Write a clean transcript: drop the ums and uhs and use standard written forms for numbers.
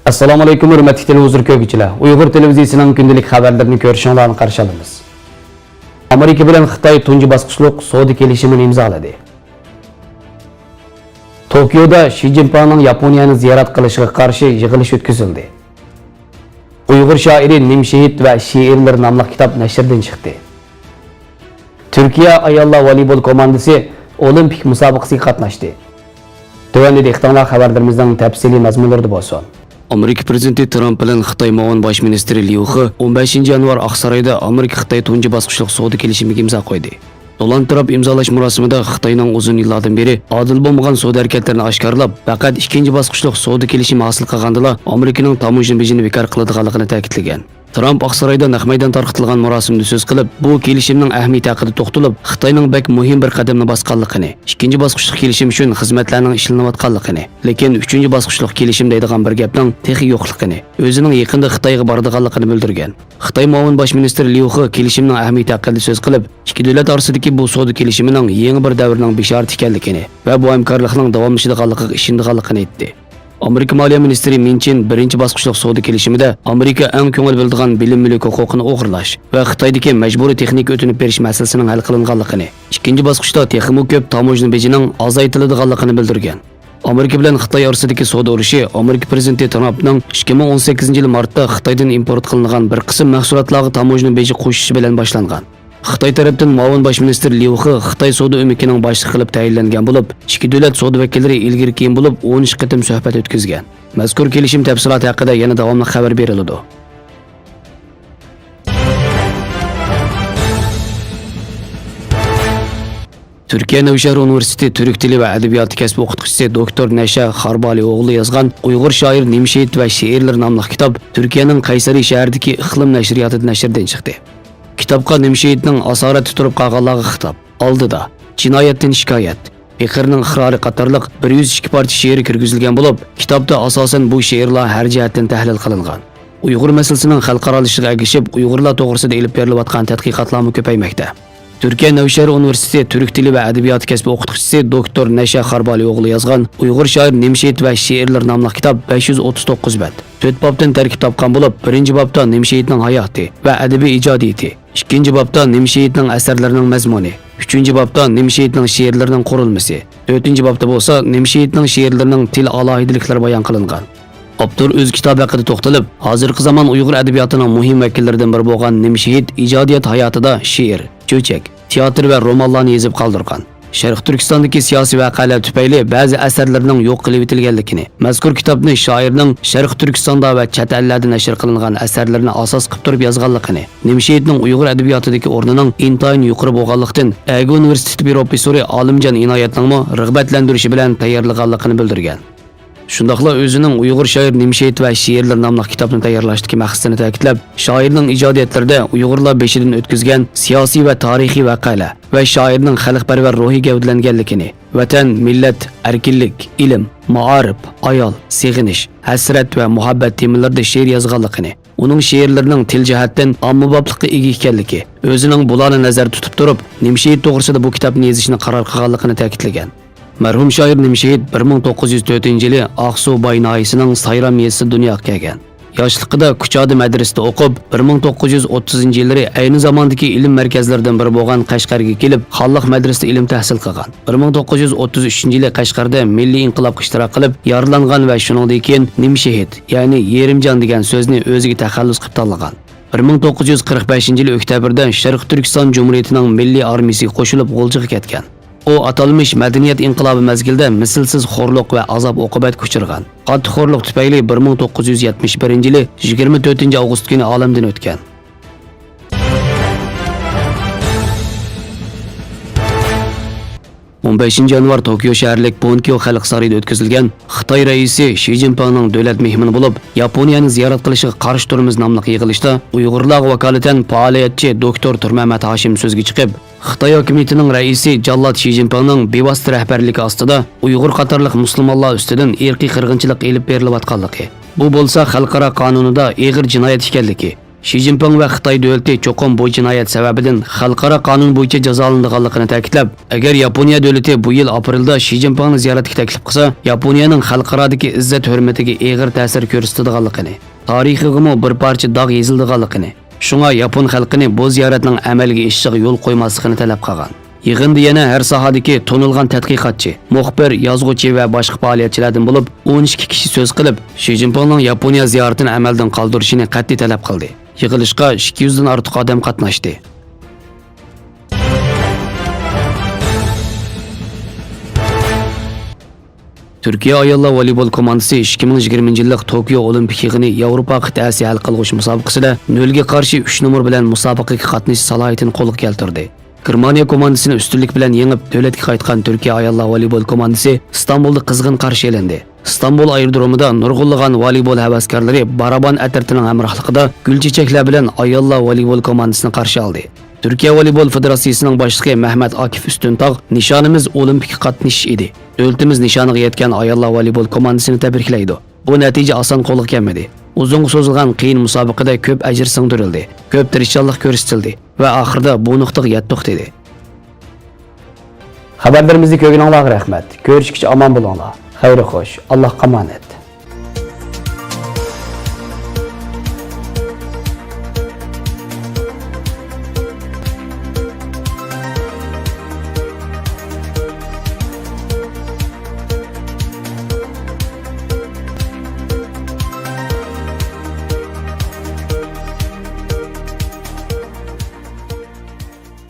Assalomu alaykum hurmatli televizor ko'ruvchilar. Uyg'ur televiziyasining kundalik xabarlarini ko'rishingizni qarshi olamiz. Amerika bilan Xitoy tunji bosqichlik savdo kelishimini imzoladi. Tokioda Xi Jinpingning Yaponiyani ziyorat qilishiga qarshi yig'ilish o'tkazildi. Uyg'ur shoiri Nimshehid va she'rlar nomli kitob nashrdan chiqdi. Turkiya ayollar voleybol komandasi olimpik musobaqasiga qatnashdi. Tövəndə ixtiyarlar xəbərlərimizdən təfsili məzmunlarda bo'lsin. Amerika prezidenti Trump bilan Xitoy muavin bosh ministri Liu He 15 yanvar Oqsaroyda Amerika-Xitoy tunji bosqichlik savdo kelishimiga imzo qo'ydi. Donald Trump imzolash marosimida Xitoyning uzun yillardan beri adil bo'lmagan savdo harakatlarini oshkorlab, faqat ikkinchi bosqichlik savdo kelishimi hosil qilgandila Amerikaning tamojin bejini bekor qiladiganligini ta'kidlagan. Trump Oqsaroyda naq maydon tarqitilgan marosimda so'z qilib, bu kelishimning ahamiyati haqida to'xtalib, Xitoyning bek muhim bir qadamni bosganligini, ikkinchi bosqichlik kelishim uchun xizmatlarning ishlanayotganligini, lekin uchinchi bosqichlik kelishim deydigan bir gapning texi yo'qligini, o'zining yaqinda Xitoyga boradiganligini bildirgan. Xitoy muavin bosh ministri Liu He kelishimning ahamiyati haqida so'z qilib, ikki davlat orasidagi bu savdo kelishimining yangi bir davrning bishorati ekanligini va bu hamkorlikning davomlashadiganligiga ishonganligini aytdi. Amerika Moliya ministri Minchin birinchi bosqichlik savdo kelishimida Amerika eng ko'ngil bildigan bilim mulk huquqini o'g'irlash va Xitoydagi majburiy texnik o'tinib berish masalasining hal qilinganligini, ikkinchi bosqichda texnik ko'p tamojin bejining ozaytirilganligini bildirgan. Amerika bilan Xitoy orasidagi savdo urushi Amerika prezidenti Trumpning 2018 yil martda Xitoydan import qilingan bir qism mahsulotlarga tamojin beji qo'shishi bilan boshlangan. Xitoy tarafdan muavin bosh ministr Liu He Xitoy savdo o'mikining boshlig'i qilib tayinlangan bo'lib, ikki davlat savdo vakillari ilgari keyin bo'lib 13 qitim suhbat o'tkazgan. Mazkur kelishim tafsiloti haqida yana davomli xabar beriladi. Turkiya Navshahar Universiteti Türk tili va adabiyoti kasbi o'qituvchisi doktor Nasha Xarbali o'g'li yozgan Uyg'ur shoir Nimshehid va she'rlar nomli kitob Turkiyaning Qaysari shahridagi Iqlim nashriyotida nashrdan chiqdi. Kitobga Nimshehidning asorati turib qolganlarga xitob, oldida jinoyatdan shikoyat, Beqirning iqrori qatorliq 102 parcha she'ri kirgizilgan bo'lib, kitobda asosan bu she'rlar har jihatdan tahlil qilingan. Uyg'ur masalasining xalqarolashiga ergishib, Uyg'urlar to'g'risida elib berilayotgan tadqiqotlar ko'paymoqda. Turkiya Navshahar Universiteti Türk tili va adabiyoti kasbi o'qituvchisi doktor Nasha Xarbali o'g'li yozgan Uyg'ur shoir Nimshehid va she'rlar nomli kitob 539 bet. 4 bobdan tarkib topgan bo'lib, birinchi bobda Nimshehidning hayoti va adabiy ijodiyati, ikkinchi bobda Nimshehidning asarlarining mazmuni, uchinchi bobda Nimshehidning she'rlarining qurilmasi, to'rtinchi bobda bo'lsa Nimshehidning she'rlarining til alohidaliklari bayon qilingan. Abdur o'z kitobi haqida to'xtalib, hozirgi zamon Uyg'ur adabiyotining muhim vakillaridan biri bo'lgan Nimshehid ijodiyat hayotida she'r, cho'chak, teatr va romanlarni yozib qoldirgan. Sharq Turkistondagi siyosiy voqealar tufayli ba'zi asarlarning yo'q qilib etilganligini, mazkur kitobni shoirning Sharq Turkistonda va chet ellarda nashr qilingan asarlarini asos qilib turib yozganligini, Nimshehidning Uyg'ur adabiyotidagi o'rnining intayin yuqori bo'lganlikdan Aga universiteti professori Olimjon Inoyatning rag'batlantirishi bilan tayyorlaganligini bildirgan. Shundaqla o'zining Uyg'ur shoir Nimshehid va she'rlar nomli kitobni tayyorlashdagi maqsadini ta'kidlab, shoirning ijodiyatlarida Uyg'urlar beshidan o'tkazgan siyosiy va tarixiy voqealar va shoirning xalqparvar ruhiy gavdalanganligini, vatan, millat, erkinlik, ilm, ma'arif, ayol, seg'inish, hasrat va muhabbat temalarida she'r yozganligini, uning she'rlarining til jihatdan ommaboplikqa ega ekanligi, o'zining bularni nazarda tutib turib, Nimshehid to'g'risida bu kitobni yozishni qaror qilganligini ta'kidlagan. Marhum shoir Nimshehid 1904-yili Aqsuv Baynayisining Sayram yezisida dunyoga kelgan. Yoshligida Kuchadi madrasasida o'qib, 1930-yillari ayni zamondagi ilm markazlaridan biri bo'lgan Qashqarga kelib, Xalq madrasasida ilm tahsil qilgan. 1933-yili Qashqarda milliy inqilobga ishtirok qilib, yaralangan va shuningdek keyin Nimshehid, ya'ni Yerimjon degan so'zni o'ziga taxallus qilib tanlagan. 1945-yili oktyabrda Sharq Turkiston Jumhuriyatining milliy armiyasiga qo'shilib G'o'ljiga ketgan. O atalmış madaniyat inqilobi mezgilida mislsiz xo'rliq va azob oqibat ko'chirgan. Qattiq xo'rliq tufayli 1971-yili 24-avgust kuni olamdan o'tgan. 15 yanvar Tokio shaharlik Bonkyo xalq sarayida o'tkazilgan Xitoy raisi Xi Jinpingning davlat mehmoni bo'lib, Yaponiyani ziyorat qilishiga qarshi turimiz nomli yig'ilishda Uyg'urlarga vakolatan faoliyatchi doktor Turmamat Hashim so'zga chiqib, Xitoy hukumatining raisi Jallod Xi Jinpingning bevosita rahbarligi ostida Uyg'ur qatorliq musulmonlar ustidan irqiy qirg'inchilik elib berilayotganligi, bu bo'lsa xalqaro qonunida og'ir jinoyat ekanligi, Xi Jinping va Xitoy davlati cho'qim bu jinoyat sababidan xalqaro qonun bo'yicha jazolanadiganligini ta'kidlab, agar Yaponiya davlati bu yil aprelda Xi Jinpingni ziyoratga taklif qilsa, Yaponiyaning xalqarodagi izzat hurmatiga og'ir ta'sir ko'rsatadiganligini, tarixigami bir parcha dog' yezildiganligini, shunga Yapon xalqini bu ziyoratning amalga oshishiga yo'l qo'ymasligini talab qilgan. Yig'inda yana har sohadagi to'nilgan tadqiqotchi, muxbir, yozuvchi va boshqa faoliyatchilardan bo'lib 12 kishi so'z qilib, Xi Jinpingning Yaponiya ziyoratini amaldan qoldirishini qat'iy talab qildi. Yig'ilishga 200 dan ortiq odam qatnashdi. Turkiya ayollar voleybol komandasi 2020-yillik Tokio Olimpik yig'ini Yevropa qit'asi hal qilg'uch musobaqasida 0 ga qarshi 3 nomer bilan musobaqaga qatnashish salohiyatini qo'lga keltirdi. Germaniya komandasini ustunlik bilan yengib, davlatga qaytgan Turkiya ayollar voleybol komandasi Istanbulda qizg'in qarshi olindi. Istanbul aerodromida nurg'unlagan voleybol havaskorlari baraban atirtining hamrohligida gulchechaklar bilan ayollar voleybol komandasini qarshi oldi. Turkiya voleybol federatsiyasining boshlig'i Mehmet Akif Üstüntag nishonimiz olimpik qatnashish edi. Davlatimiz nishoniga yetgan ayollar voleybol komandasini tabriklaydi. Bu natija oson qo'lga kelmadi. Uzun so'zilgan qiyin musobaqada ko'p ajr singdirildi, ko'p tirishchilik ko'rsatildi va oxirida bu nuqtaga yetdik dedi. Xabarlarimizni ko'rganingizga rahmat. Ko'rishguncha omon bo'linglar. Xayr xo'sh. Allohga omonat.